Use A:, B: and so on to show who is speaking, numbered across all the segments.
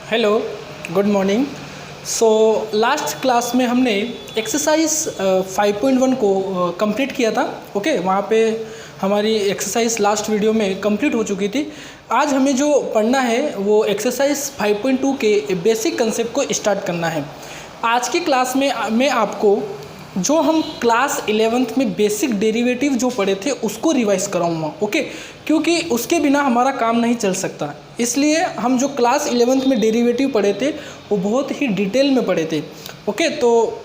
A: Hello, good morning. So last class में हमने exercise 5.1 को कंप्लीट किया था। ओके, वहाँ पे हमारी एक्सरसाइज लास्ट वीडियो में कंप्लीट हो चुकी थी। आज हमें जो पढ़ना है वो एक्सरसाइज 5.2 के बेसिक कंसेप्ट को स्टार्ट करना है। आज की क्लास में मैं आपको जो हम क्लास 11th में बेसिक डेरिवेटिव जो पढ़े थे उसको रिवाइज कराऊंगा। ओके, क्योंकि उसके बिना हमारा काम नहीं चल सकता। इसलिए हम जो क्लास 11th में डेरिवेटिव पढ़े थे वो बहुत ही डिटेल में पढ़े थे। ओके, तो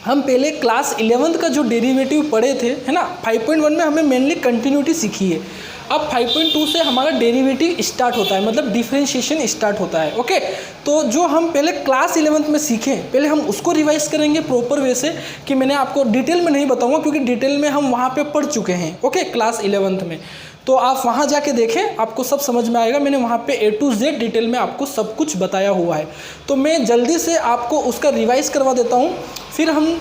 A: हम पहले क्लास 11th का जो डेरिवेटिव पढ़े थे, है ना, 5.1 में हमें मेनली कंटिन्यूटी सीखी है। अब 5.2 से हमारा डेरिवेटिव स्टार्ट होता है, मतलब डिफरेंशिएशन स्टार्ट होता है। ओके, तो जो हम पहले क्लास 11th में सीखे पहले हम उसको रिवाइज करेंगे प्रॉपर वे से, कि मैंने आपको डिटेल में नहीं बताऊंगा क्योंकि डिटेल में हम वहाँ पे पढ़ चुके हैं। ओके, क्लास 11th में तो आप वहाँ जाके देखें, आपको सब समझ में आएगा। मैंने वहाँ पे A to Z डिटेल में आपको सब कुछ बताया हुआ है। तो मैं जल्दी से आपको उसका रिवाइज करवा देता हूँ, फिर हम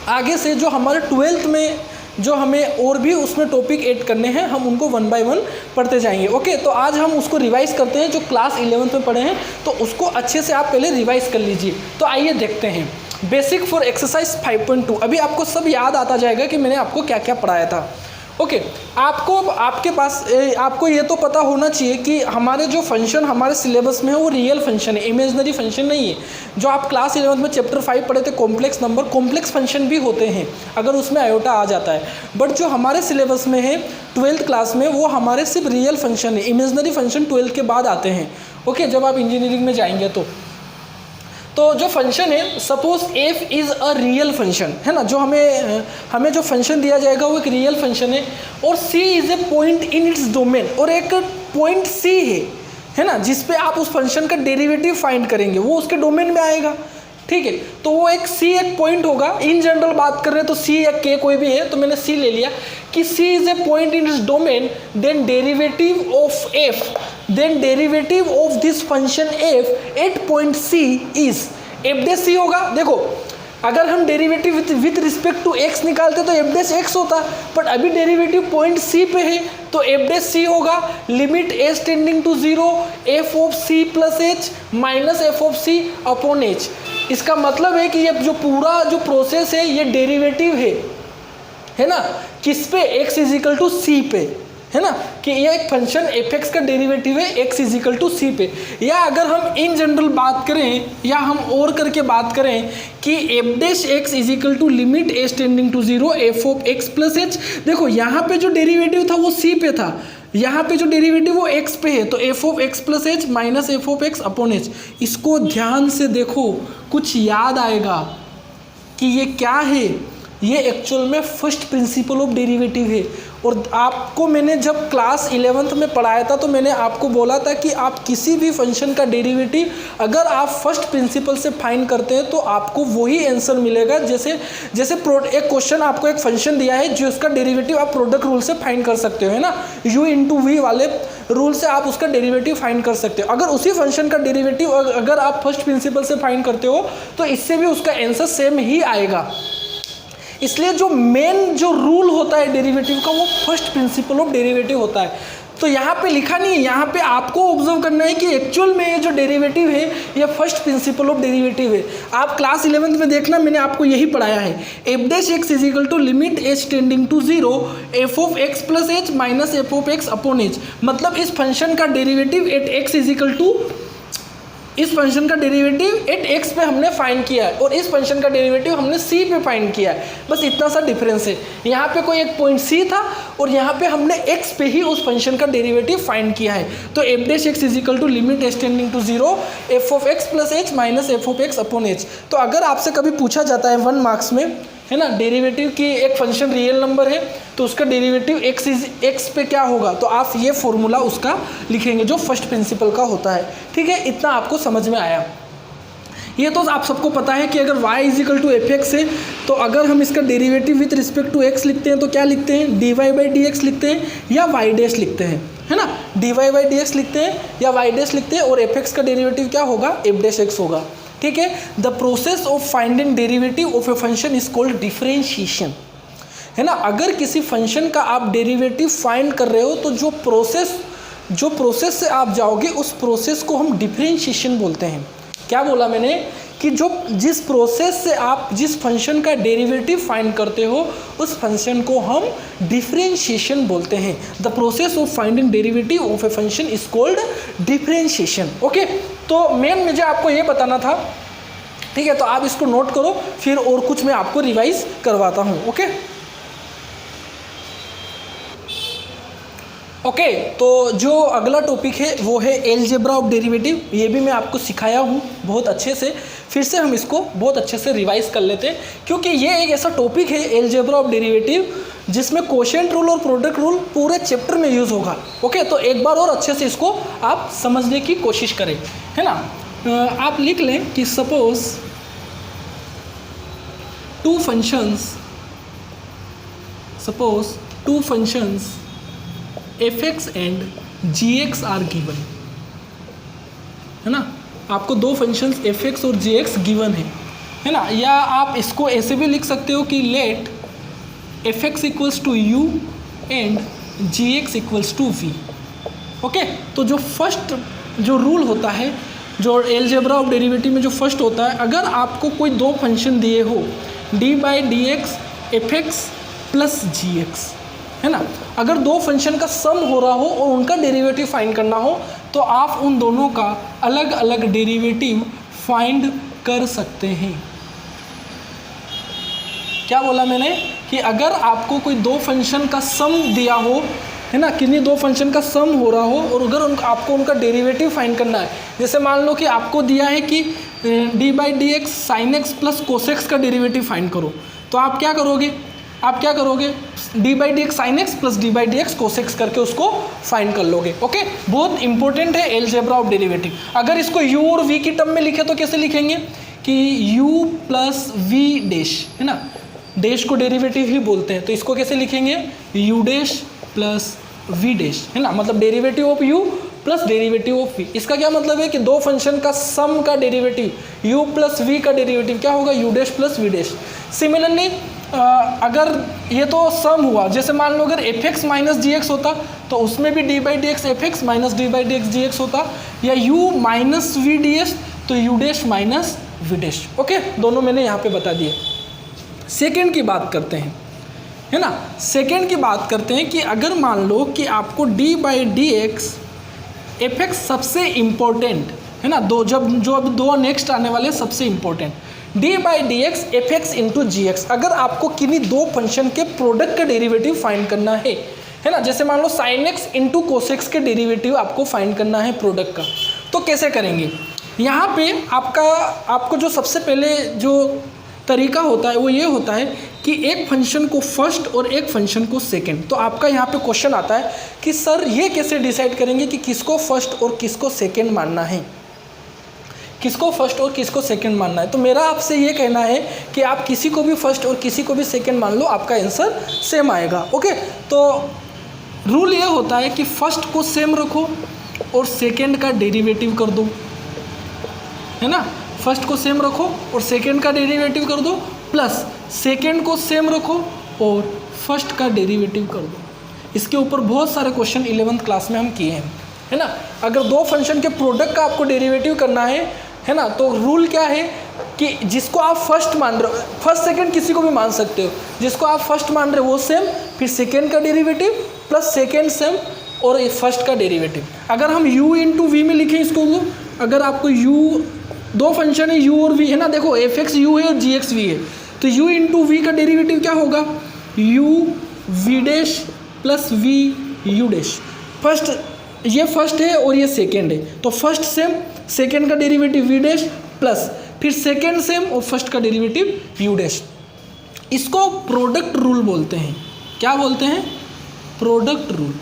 A: आगे से जो हमारे 12th में जो हमें और भी उसमें टॉपिक ऐड करने हैं हम उनको 1 by 1 पढ़ते जाएंगे। ओके, तो आज हम उसको रिवाइज करते हैं जो क्लास 11th में पढ़े हैं, तो उसको अच्छे से आप पहले रिवाइज कर लीजिए। तो आइए देखते हैं बेसिक फॉर एक्सरसाइज 5.2। अभी आपको सब याद आता जाएगा कि मैंने आपको क्या क्या पढ़ाया था। ओके, आपको ये तो पता होना चाहिए कि हमारे जो फंक्शन हमारे सिलेबस में है वो रियल फंक्शन है, इमेजिनरी फंक्शन नहीं है। जो आप क्लास 11th में चैप्टर 5 पढ़े थे कॉम्प्लेक्स नंबर, कॉम्प्लेक्स फंक्शन भी होते हैं अगर उसमें आयोटा आ जाता है। बट जो हमारे सिलेबस में है 12th क्लास में वो हमारे सिर्फ रियल फंक्शन है, इमेजिनरी फंक्शन 12th के बाद आते हैं। ओके, जब आप इंजीनियरिंग में जाएंगे तो जो फंक्शन है, suppose F is a real function, है ना, जो हमें जो फंक्शन दिया जाएगा वो एक रियल फंक्शन है, और c is a point in its domain, और एक पॉइंट सी है ना, जिस पे आप उस फंक्शन का डेरिवेटिव फाइंड करेंगे वो उसके डोमेन में आएगा। ठीक है, तो वो एक सी एक पॉइंट होगा। इन जनरल बात कर रहे हैं तो सी या के कोई भी है, तो मैंने सी ले लिया कि c is a point in its domain, then derivative of this function f at point c is f dash c होगा। देखो, अगर हम derivative with respect to x निकालते तो एफ डैश एक्स होता, बट अभी डेरिवेटिव पॉइंट सी पे है तो एफ डैश सी होगा। Limit h tending to 0 f of c plus h minus f of c upon h. इसका मतलब है कि ये जो पूरा जो प्रोसेस है ये डेरिवेटिव है ना, किस पे, x इज इक्वल टू सी पे, है ना, कि ये एक फंक्शन एफ एक्स का डेरिवेटिव है x इज इक्वल टू सी पे। या अगर हम इन जनरल बात करें या हम और करके बात करें कि f dash x is equal to limit h tending to 0 f of x plus h. देखो, यहाँ पे जो डेरिवेटिव था वो सी पे था, यहाँ पे जो डेरिवेटिव वो x पे है, तो F of x plus h minus f of x upon H. इसको ध्यान से देखो, कुछ याद आएगा कि ये क्या है। ये एक्चुअल में फर्स्ट प्रिंसिपल ऑफ डेरिवेटिव है। और आपको मैंने जब क्लास 11th में पढ़ाया था तो मैंने आपको बोला था कि आप किसी भी फंक्शन का डेरिवेटिव अगर आप फर्स्ट प्रिंसिपल से फाइंड करते हैं तो आपको वही आंसर मिलेगा। जैसे एक क्वेश्चन आपको एक फंक्शन दिया है जो उसका डेरिवेटिव आप प्रोडक्ट रूल से फाइंड कर सकते हो, है ना, u इंटू वी वाले रूल से आप उसका डेरिवेटिव फाइंड कर सकते हो। अगर उसी फंक्शन का डेरिवेटिव अगर आप फर्स्ट प्रिंसिपल से फाइंड करते हो तो इससे भी उसका आंसर सेम ही आएगा। इसलिए जो मेन जो रूल होता है डेरिवेटिव का वो फर्स्ट प्रिंसिपल ऑफ डेरिवेटिव होता है। तो यहाँ पे लिखा नहीं है, यहाँ पे आपको ऑब्जर्व करना है कि एक्चुअल में ये जो डेरिवेटिव है ये फर्स्ट प्रिंसिपल ऑफ डेरिवेटिव है। आप क्लास 11th में देखना, मैंने आपको यही पढ़ाया है। F dash x is equal to limit h tending to 0 f of x plus h minus f of x upon h. मतलब इस फंक्शन का derivative at x is equal to, इस फंक्शन का डेरिवेटिव एट एक्स पे हमने find किया है और इस फंक्शन का डेरिवेटिव हमने सी पे फाइंड किया है। बस इतना सा डिफरेंस है, यहाँ पे कोई एक पॉइंट सी था और यहाँ पे हमने एक्स पे ही उस फंक्शन का डेरिवेटिव फाइंड किया है। तो f dash x is equal to limit h tending to 0 f of x plus h minus f of x upon h. तो अगर आपसे कभी पूछा जाता है 1 मार्क्स में, है ना, डेरिवेटिव की एक फंक्शन रियल नंबर है तो उसका डेरिवेटिव एक्स पे क्या होगा, तो आप ये फॉर्मूला उसका लिखेंगे जो फर्स्ट प्रिंसिपल का होता है। ठीक है, इतना आपको समझ में आया। ये तो आप सबको पता है कि अगर y is equal to f x है तो अगर हम इसका derivative with respect to x लिखते हैं तो क्या लिखते हैं, dy बाई डी एक्स लिखते हैं या y डैश लिखते हैं, है ना, dy बाई डी एक्स लिखते हैं या y डैश लिखते हैं, और एफ एक्स का डेरिवेटिव क्या होगा, एफ डैश एक्स होगा। ठीक है, the process of finding derivative of a function is called differentiation, है ना। अगर किसी फंक्शन का आप डेरिवेटिव फाइंड कर रहे हो तो जो प्रोसेस जो प्रोसेस से आप जाओगे उस प्रोसेस को हम डिफरेंशिएशन बोलते हैं। क्या बोला मैंने कि जिस प्रोसेस से आप जिस फंक्शन का डेरिवेटिव फाइंड करते हो उस फंक्शन को हम डिफरेंशिएशन बोलते हैं। The process of finding derivative of a function is called differentiation. Okay, तो मेन मुझे आपको ये बताना था, ठीक है। तो आप इसको नोट करो, फिर और कुछ मैं आपको रिवाइज करवाता हूँ। ओके ओके, तो जो अगला टॉपिक है वो है एलजेब्रा ऑफ डेरिवेटिव। ये भी मैं आपको सिखाया हूँ बहुत अच्छे से, फिर से हम इसको बहुत अच्छे से रिवाइज कर लेते हैं, क्योंकि ये एक ऐसा टॉपिक है एलजेब्रा ऑफ डेरिवेटिव जिसमें कोशेंट रूल और प्रोडक्ट रूल पूरे चैप्टर में यूज़ होगा। ओके, तो एक बार और अच्छे से इसको आप समझने की कोशिश करें, है ना। आप लिख लें कि suppose two functions fx and gx are given, है ना। आपको दो फंक्शंस fx और gx गिवन है ना। या आप इसको ऐसे भी लिख सकते हो कि let fx equals to u and gx equals to v। Okay, तो जो फर्स्ट जो रूल होता है, जो एलजेब्रा ऑफ डेरिवेटिव में जो फर्स्ट होता है, अगर आपको कोई दो फंक्शन दिए हो d/dx fx प्लस gx, है ना, अगर दो फंक्शन का सम हो रहा हो और उनका डेरिवेटिव फाइंड करना हो तो आप उन दोनों का अलग अलग डेरिवेटिव फाइंड कर सकते हैं। क्या बोला मैंने कि अगर आपको कोई दो फंक्शन का सम दिया हो, है ना, किन्हीं दो फंक्शन का सम हो रहा हो और अगर आपको उनका डेरिवेटिव फाइंड करना है, जैसे मान लो कि आपको दिया है कि d/dx sin x plus cos x का डेरिवेटिव फाइंड करो, तो आप क्या करोगे d/dx sin x plus d/dx cos x करके उसको फाइंड कर लोगे। ओके, बहुत इंपॉर्टेंट है एलजेब्रा ऑफ डेरिवेटिव। अगर इसको u और v की टर्म में लिखे तो कैसे लिखेंगे कि u प्लस v डैश, है ना, डैश को डेरिवेटिव ही बोलते हैं, तो इसको कैसे लिखेंगे u dash plus v dash, है ना, मतलब derivative of u plus derivative of v। इसका क्या मतलब है कि दो फंक्शन का सम का डेरिवेटिव u प्लस v का डेरिवेटिव क्या होगा, u dash plus v dash. Similarly अगर ये तो सम हुआ, जैसे मान लो अगर fx माइनस gx होता तो उसमें भी d/dx fx minus d/dx gx होता, या u माइनस v ds तो u dash minus v dash. Okay, दोनों मैंने यहाँ पे बता दिए। सेकेंड की बात करते हैं, है ना, सेकेंड की बात करते हैं कि अगर मान लो कि आपको d/dx fx सबसे इम्पोर्टेंट, है ना, जो अब दो नेक्स्ट आने वाले सबसे important, d/dx fx into gx। अगर आपको किन्हीं दो फंक्शन के प्रोडक्ट का डेरिवेटिव फाइंड करना है ना, जैसे मान लो sin x into cos x के डेरिवेटिव आपको फाइंड करना है प्रोडक्ट का, तो कैसे करेंगे। यहाँ पे आपको जो सबसे पहले जो तरीका होता है वो ये होता है कि एक फंक्शन को फर्स्ट और एक फंक्शन को सेकंड। तो आपका यहाँ पे क्वेश्चन आता है कि सर ये कैसे डिसाइड करेंगे कि किसको फर्स्ट और किसको सेकंड मानना है, किसको फर्स्ट और किसको सेकंड मानना है। तो मेरा आपसे ये कहना है कि आप किसी को भी फर्स्ट और किसी को भी सेकंड मान लो, आपका आंसर सेम आएगा। ओके, तो रूल ये होता है कि फर्स्ट को सेम रखो और सेकंड का डेरिवेटिव कर दो, है ना, फर्स्ट को सेम रखो और सेकंड का डेरिवेटिव कर दो, प्लस सेकंड को सेम रखो और फर्स्ट का डेरिवेटिव कर दो। इसके ऊपर बहुत सारे क्वेश्चन 11th क्लास में हम किए हैं, है ना। अगर दो फंक्शन के प्रोडक्ट का आपको डेरिवेटिव करना है ना, तो रूल क्या है कि जिसको आप फर्स्ट मान रहे हो, फर्स्ट सेकंड किसी को भी मान सकते हो, जिसको आप फर्स्ट मान रहे हो वो सेम, फिर सेकंड का डेरिवेटिव प्लस सेकंड सेम और फर्स्ट का डेरिवेटिव। अगर हम u इंटू वी में लिखें इसको, अगर आपको u, दो फंक्शन है u और v, है ना, देखो fx u है और gx v है, तो u इंटू वी का डेरिवेटिव क्या होगा, u v dash plus v u dash. First, ये फर्स्ट है और ये सेकेंड है, तो फर्स्ट सेम, सेकेंड का डेरिवेटिव v डैश प्लस फिर सेकेंड सेम और फर्स्ट का डेरिवेटिव u डैश। इसको प्रोडक्ट रूल बोलते हैं। क्या बोलते हैं, प्रोडक्ट रूल,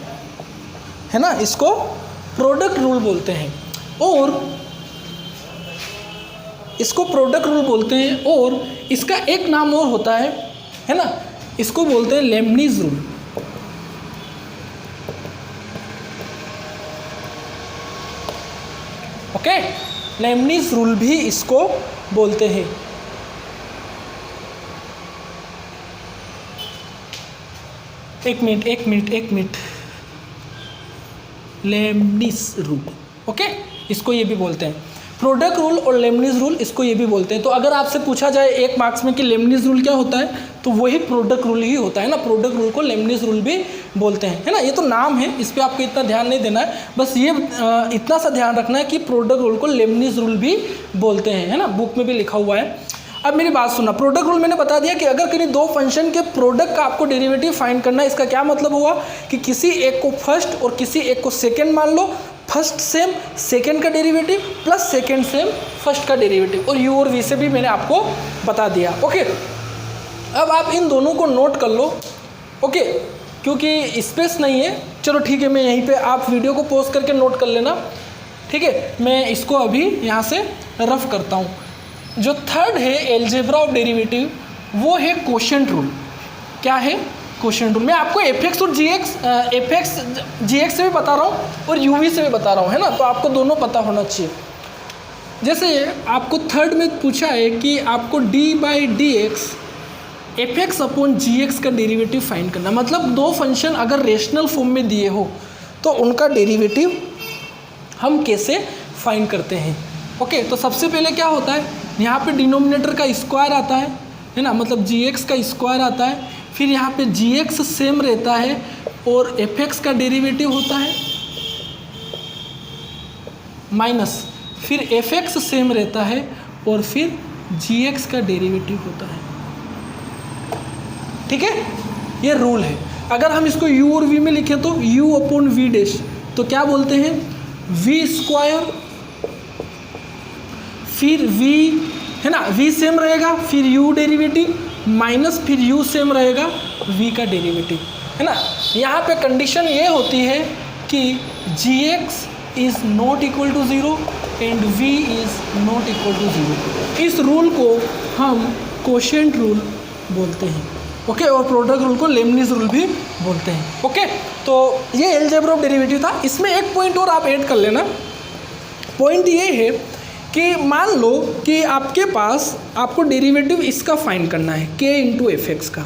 A: है ना, इसको प्रोडक्ट रूल बोलते हैं। और इसको प्रोडक्ट रूल बोलते हैं और इसका एक नाम और होता है ना, इसको बोलते हैं Lebanese rule. Okay, Lebanese rule भी इसको बोलते हैं। एक मिनट लेमनिस रूल। ओके, इसको ये भी बोलते हैं प्रोडक्ट रूल और लेमनिस रूल, इसको ये भी बोलते हैं। तो अगर आपसे पूछा जाए 1 मार्क्स में कि लेमनिस रूल क्या होता है, तो वही प्रोडक्ट रूल ही होता है ना। प्रोडक्ट रूल को लेमनिस रूल भी बोलते हैं, है ना। ये तो नाम है, इस पर आपको इतना ध्यान नहीं देना है, बस ये इतना सा ध्यान रखना है कि प्रोडक्ट रूल को लेमनिस रूल भी बोलते हैं, है ना, बुक में भी लिखा हुआ है। अब मेरी बात सुनना, प्रोडक्ट रूल मैंने बता दिया कि अगर किसी दो फंक्शन के प्रोडक्ट का आपको डेरिवेटिव फाइंड करना है, इसका क्या मतलब हुआ कि किसी एक को फर्स्ट और किसी एक को सेकेंड मान लो, फर्स्ट सेम सेकेंड का derivative plus second same first का डेरिवेटिव, और यू और वी से भी मैंने आपको बता दिया। ओके, अब आप इन दोनों को नोट कर लो। ओके, क्योंकि स्पेस नहीं है, चलो ठीक है, मैं यहीं पे आप वीडियो को पॉज करके नोट कर लेना, ठीक है। मैं इसको अभी यहाँ से रफ करता हूँ। जो थर्ड है एलजेब्रा ऑफ डेरिवेटिव, वो है कोशेंट रूल। क्या है? Quotient rule. मैं आपको एफ और जी एक्स से भी बता रहा हूँ और यू वी से भी बता रहा हूँ, है ना, तो आपको दोनों पता होना चाहिए। जैसे आपको थर्ड में पूछा है कि आपको d by d x f x upon g x का डेरिवेटिव फाइंड करना, मतलब दो फंक्शन अगर रेशनल फॉर्म में दिए हो तो उनका डेरिवेटिव हम कैसे फाइंड करते हैं। ओके, तो सबसे पहले क्या होता है, यहाँ पे डिनोमिनेटर का स्क्वायर आता है ना, मतलब जी एक्स का स्क्वायर आता है, फिर यहाँ पे जी एक्स सेम रहता है और एफ एक्स का डेरिवेटिव होता है माइनस, फिर एफ एक्स सेम रहता है और फिर जी एक्स का डेरिवेटिव होता है। ठीक है, ये रूल है। अगर हम इसको u और v में लिखें तो u अपॉन वी डैश, तो क्या बोलते हैं, v स्क्वायर, फिर v, है ना, v सेम रहेगा, फिर u डेरिवेटिव माइनस, फिर u सेम रहेगा, v का डेरिवेटिव, है ना। यहाँ पे कंडीशन ये होती है कि gx is not equal to 0 and v is not equal to 0। इस रूल को हम कोशेंट रूल बोलते हैं। ओके, और प्रोडक्ट रूल को लेमनिस रूल भी बोलते हैं। ओके, तो ये एलजेब्रा ऑफ डेरिवेटिव था। इसमें एक पॉइंट और आप ऐड कर लेना। पॉइंट ये है कि मान लो कि आपके पास आपको डेरिवेटिव इसका फाइंड करना है k इंटू एफ एक्स का,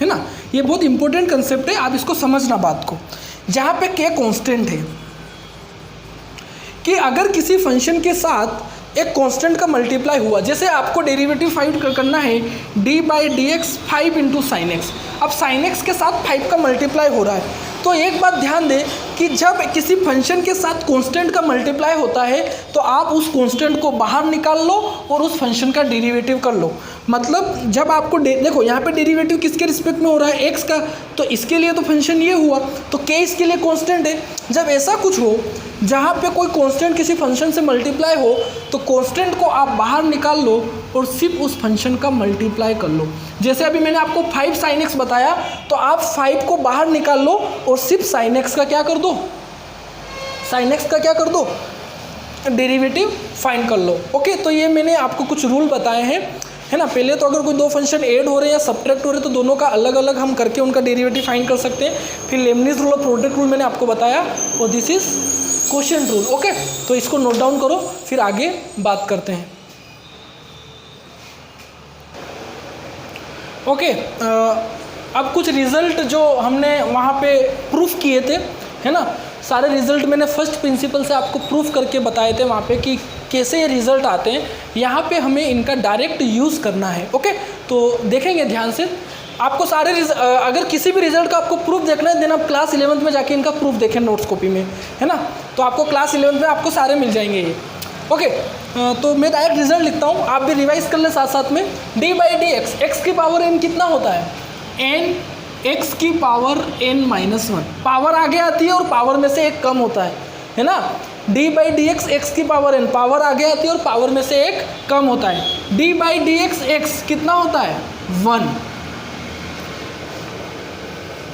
A: है ना। ये बहुत इंपॉर्टेंट कंसेप्ट है, आप इसको समझना बात को। जहाँ पे k कांस्टेंट है कि अगर किसी फंक्शन के साथ एक कांस्टेंट का मल्टीप्लाई हुआ, जैसे आपको डेरिवेटिव फाइंड करना है d by d x 5 into sine x. अब साइन एक्स के साथ 5 का मल्टीप्लाई हो रहा है, तो एक बात ध्यान दें कि जब किसी फंक्शन के साथ कांस्टेंट का मल्टीप्लाई होता है तो आप उस कांस्टेंट को बाहर निकाल लो और उस फंक्शन का डेरिवेटिव कर लो। मतलब जब आपको देखो यहाँ पे डेरिवेटिव किसके रिस्पेक्ट में हो रहा है, x का, तो इसके लिए तो फंक्शन ये हुआ, तो k इसके लिए कांस्टेंट है। जब ऐसा कुछ हो जहाँ पे कोई कांस्टेंट किसी फंक्शन से मल्टीप्लाई हो तो कांस्टेंट को आप बाहर निकाल लो और सिर्फ उस फंक्शन का मल्टीप्लाई कर लो। जैसे अभी मैंने आपको 5 साइन एक्स बताया, तो आप 5 को बाहर निकाल लो और सिर्फ साइन एक्स का क्या कर दो, साइन एक्स का क्या कर दो, डेरिवेटिव फाइंड कर लो। ओके, तो ये मैंने आपको कुछ रूल बताए हैं, है ना। पहले तो अगर कोई दो फंक्शन ऐड हो रहे हैं या सब्ट्रैक्ट हो रहे हैं तो दोनों का अलग अलग हम करके उनका डेरिवेटिव फाइंड कर सकते हैं। फिर लेमनिस रूल और प्रोडक्ट रूल मैंने आपको बताया, और this is quotient rule. Okay, तो इसको नोट डाउन करो, फिर आगे बात करते हैं। ओके, अब कुछ रिजल्ट जो हमने वहाँ पे प्रूफ किए थे, है ना, सारे रिजल्ट मैंने फर्स्ट प्रिंसिपल से आपको प्रूफ करके बताए थे वहाँ पे कि कैसे ये रिजल्ट आते हैं। यहाँ पे हमें इनका डायरेक्ट यूज़ करना है। ओके, तो देखेंगे ध्यान से। आपको सारे अगर किसी भी रिजल्ट का आपको प्रूफ देखना है, देन आप क्लास 11th में जाके इनका प्रूफ देखें नोट्स कॉपी में, है ना, तो आपको क्लास 11th में आपको सारे मिल जाएंगे ये। ओके, तो मैं डायरेक्ट रिजल्ट लिखता हूँ, आप भी रिवाइज कर लें साथ साथ में। D by d x, x की पावर n कितना होता है, n x की पावर n माइनस 1, पावर आगे आती है और पावर में से एक कम होता है ना। d by d x, x की पावर n, पावर आगे आती है और पावर में से एक कम होता है। d by d x, x कितना होता है, 1।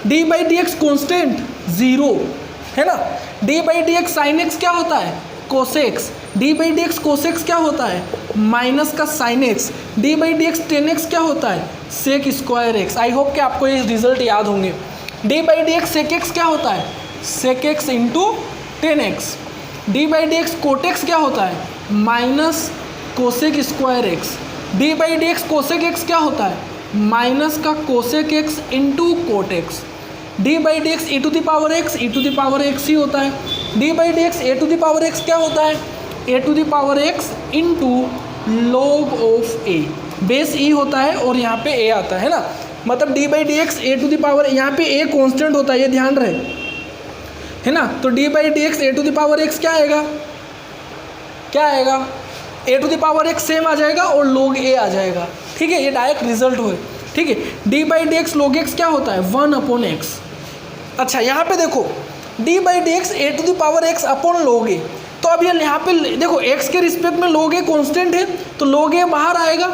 A: d by d x constant 0, है ना। d by d x sine x क्या होता है, cos x. d by d x cos x क्या होता है, माइनस का sine x. d by d x tan x क्या होता है, sec square x. I hope कि आपको ये रिजल्ट याद होंगे। d by d x sec x क्या होता है, sec x into tan x. D by d x cot x क्या होता है, minus cosec square x. D by d x cosec x क्या होता है, माइनस का cosec x into cot x. D by d x e to the power x, e to the power x ही होता है। D by d x a to the power x क्या होता है, a to the power x into log of A, base ई होता है और यहाँ पे ए आता है ना, मतलब d by d x a to the power, यहाँ पे ए कॉन्स्टेंट होता है, ये ध्यान रहे, है ना। तो d by d x a to the power x क्या आएगा, क्या आएगा, a to the power x same आ जाएगा और log a आ जाएगा, ठीक है, ये डायरेक्ट रिजल्ट हुए, ठीक है। D by d x log x क्या होता है 1/x। अच्छा यहाँ पे देखो d by d x a to the power x upon log a, तो अब ये यहाँ पे देखो x के रिस्पेक्ट में log a कॉन्स्टेंट है तो log a बाहर आएगा,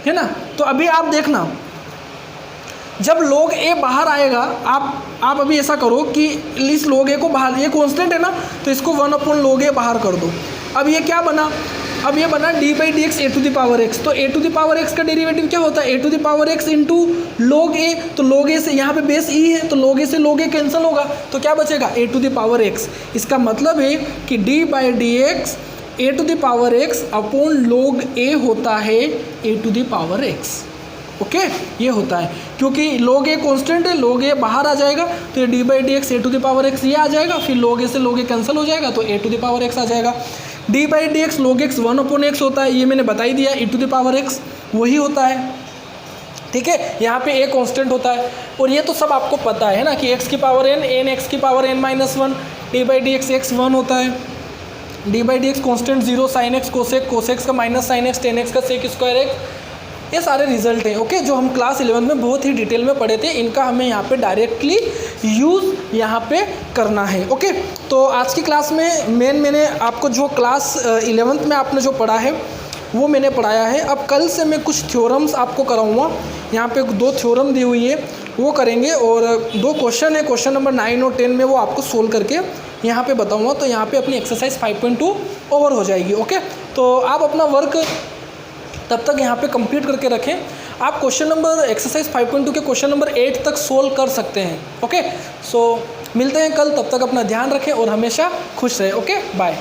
A: है ना। तो अभी आप देखना जब log a बाहर आएगा, आप अभी ऐसा करो कि इस log a को बाहर, ये कॉन्स्टेंट है ना, तो इसको 1/log a बाहर कर दो। अब ये क्या बना, अब ये बना d by d x a to the power x, तो a to the power x का डेरिवेटिव क्या होता है, a to the power x into log a, तो log a से यहाँ पे बेस ई है तो log a से log a कैंसिल होगा, तो क्या बचेगा a to the power x. इसका मतलब है कि d by d x a to the power x upon log a होता है a to the power x, okay ये होता है, क्योंकि log a कॉन्स्टेंट है, log a बाहर आ जाएगा तो ये d by d x a to the power x ये आ जाएगा, फिर log a से log a कैंसिल हो जाएगा तो a to the power x आ जाएगा। D by d x log x 1/x होता है, ये मैंने बता ही दिया, e to the power x वही होता है, ठीक है। यहाँ पे a कांस्टेंट होता है और ये तो सब आपको पता है ना कि x की पावर n, n x की power n-1, d by d x x 1 होता है, d by d x constant 0, sine x cosec, cosec x का minus sine x, tan x का सेक स्क्वायर एक्स, ये सारे रिजल्ट हैं, ओके, जो हम क्लास 11 में बहुत ही डिटेल में पढ़े थे, इनका हमें यहाँ पे डायरेक्टली यूज़ यहाँ पे करना है, ओके। तो आज की क्लास में मैंने आपको जो क्लास 11th में आपने जो पढ़ा है वो मैंने पढ़ाया है। अब कल से मैं कुछ थ्योरम्स आपको कराऊंगा, यहाँ पे 2 थ्योरम दी हुई है वो करेंगे और 2 क्वेश्चन है, क्वेश्चन नंबर 9 और 10 में वो आपको सोल्व करके यहाँ पे बताऊँगा, तो यहाँ पे अपनी एक्सरसाइज 5.2 ओवर हो जाएगी, ओके। तो आप अपना वर्क तब तक यहाँ पे कंप्लीट करके रखें, आप क्वेश्चन नंबर एक्सरसाइज 5.2 के क्वेश्चन नंबर 8 तक सोल्व कर सकते हैं, ओके। सो मिलते हैं कल, तब तक अपना ध्यान रखें और हमेशा खुश रहें, ओके, बाय।